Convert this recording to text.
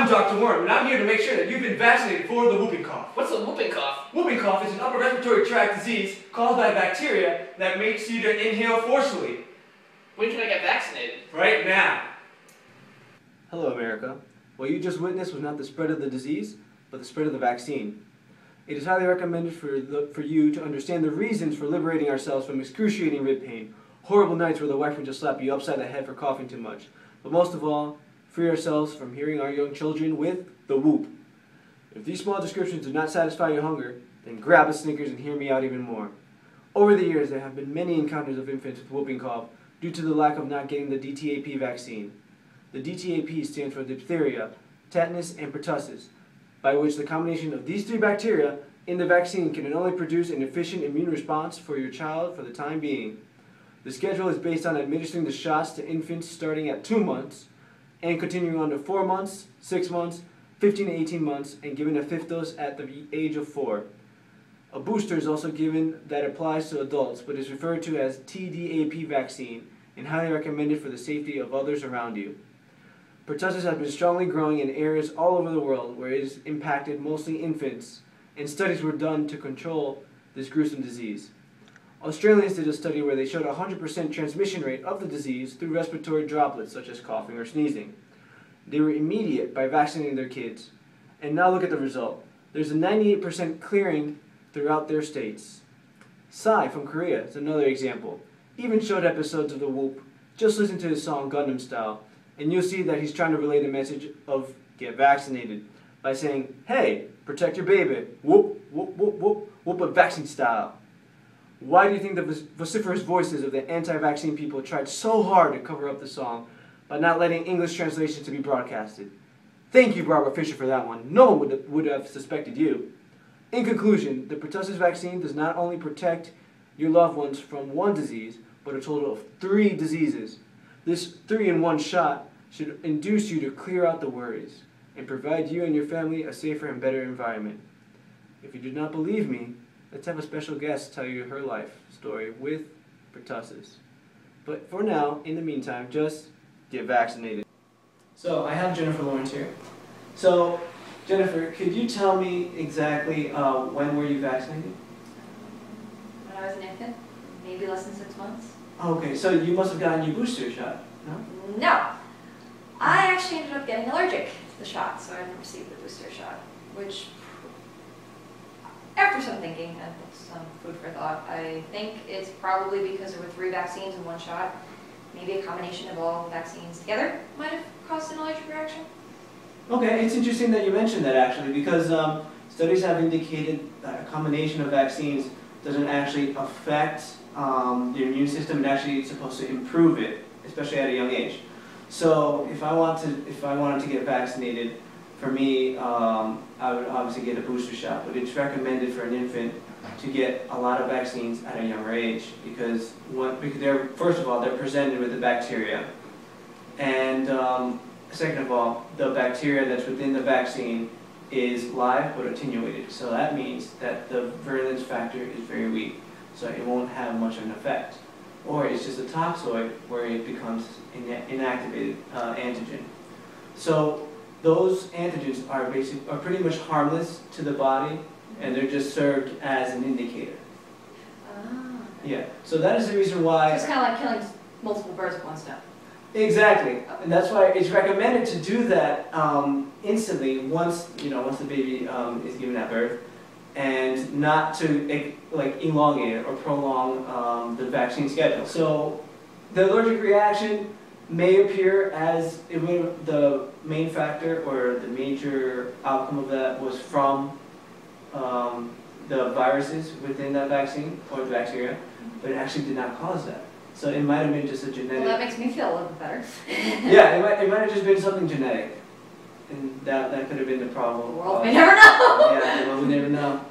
I'm Dr. Worm, and I'm here to make sure that you've been vaccinated for the whooping cough. What's a whooping cough? Whooping cough is an upper respiratory tract disease caused by bacteria that makes you to inhale forcefully. When can I get vaccinated? Right now. Hello, America. What you just witnessed was not the spread of the disease, but the spread of the vaccine. It is highly recommended for you to understand the reasons for liberating ourselves from excruciating rib pain, horrible nights where the wife would just slap you upside the head for coughing too much, but most of all, free ourselves from hearing our young children with the whoop. If these small descriptions do not satisfy your hunger, then grab a Snickers and hear me out even more. Over the years, there have been many encounters of infants with whooping cough due to the lack of not getting the DTaP vaccine. The DTaP stands for diphtheria, tetanus, and pertussis, by which the combination of these three bacteria in the vaccine can only produce an efficient immune response for your child for the time being. The schedule is based on administering the shots to infants starting at 2 months and continuing on to 4 months, 6 months, 15 to 18 months, and given a fifth dose at the age of 4. A booster is also given that applies to adults, but is referred to as TDAP vaccine and highly recommended for the safety of others around you. Pertussis has been strongly growing in areas all over the world where it has impacted mostly infants, and studies were done to control this gruesome disease. Australians did a study where they showed a 100% transmission rate of the disease through respiratory droplets such as coughing or sneezing. They were immediate by vaccinating their kids. And now look at the result. There's a 98% clearing throughout their states. Psy from Korea is another example. Even showed episodes of the whoop. Just listen to his song Gundam Style, and you'll see that he's trying to relay the message of get vaccinated by saying, hey, protect your baby, whoop, whoop, whoop, whoop, whoop a vaccine style. Why do you think the vociferous voices of the anti-vaccine people tried so hard to cover up the song by not letting English translations to be broadcasted? Thank you, Barbara Fisher, for that one. No one would have suspected you. In conclusion, the pertussis vaccine does not only protect your loved ones from one disease, but a total of 3 diseases. This 3-in-1 shot should induce you to clear out the worries and provide you and your family a safer and better environment. If you do not believe me, let's have a special guest tell you her life story with pertussis. But for now, in the meantime, just get vaccinated. So I have Jennifer Lawrence here. So Jennifer, could you tell me exactly when were you vaccinated? When I was an infant, maybe less than 6 months. Okay, so you must have gotten your booster shot, no? No. I actually ended up getting allergic to the shot, so I didn't receive the booster shot, which, after some thinking and some food for thought, I think it's probably because there were 3 vaccines in one shot. Maybe a combination of all the vaccines together might have caused an allergic reaction. Okay, it's interesting that you mentioned that actually, because studies have indicated that a combination of vaccines doesn't actually affect the immune system. It actually is supposed to improve it, especially at a young age. So if I wanted to get vaccinated, for me, I would obviously get a booster shot, but it's recommended for an infant to get a lot of vaccines at a younger age because they're, first of all, they're presented with the bacteria, and second of all, the bacteria that's within the vaccine is live but attenuated. So that means that the virulence factor is very weak, so it won't have much of an effect. Or it's just a toxoid where it becomes inactivated antigen. So those antigens are pretty much harmless to the body, and they're just served as an indicator. Ah. Yeah. So that is the reason why. So it's kind of like killing multiple birds with one stone. Exactly, and that's why it's recommended to do that instantly once the baby is given at birth, and not to elongate it or prolong the vaccine schedule. So the allergic reaction may appear as the main factor or the major outcome of that was from the viruses within that vaccine or the bacteria, but it actually did not cause that. So it might have been just a genetic. Well, that makes me feel a little bit better. Yeah, it might have just been something genetic, and that could have been the problem. The world may never know. Yeah, well, we never know.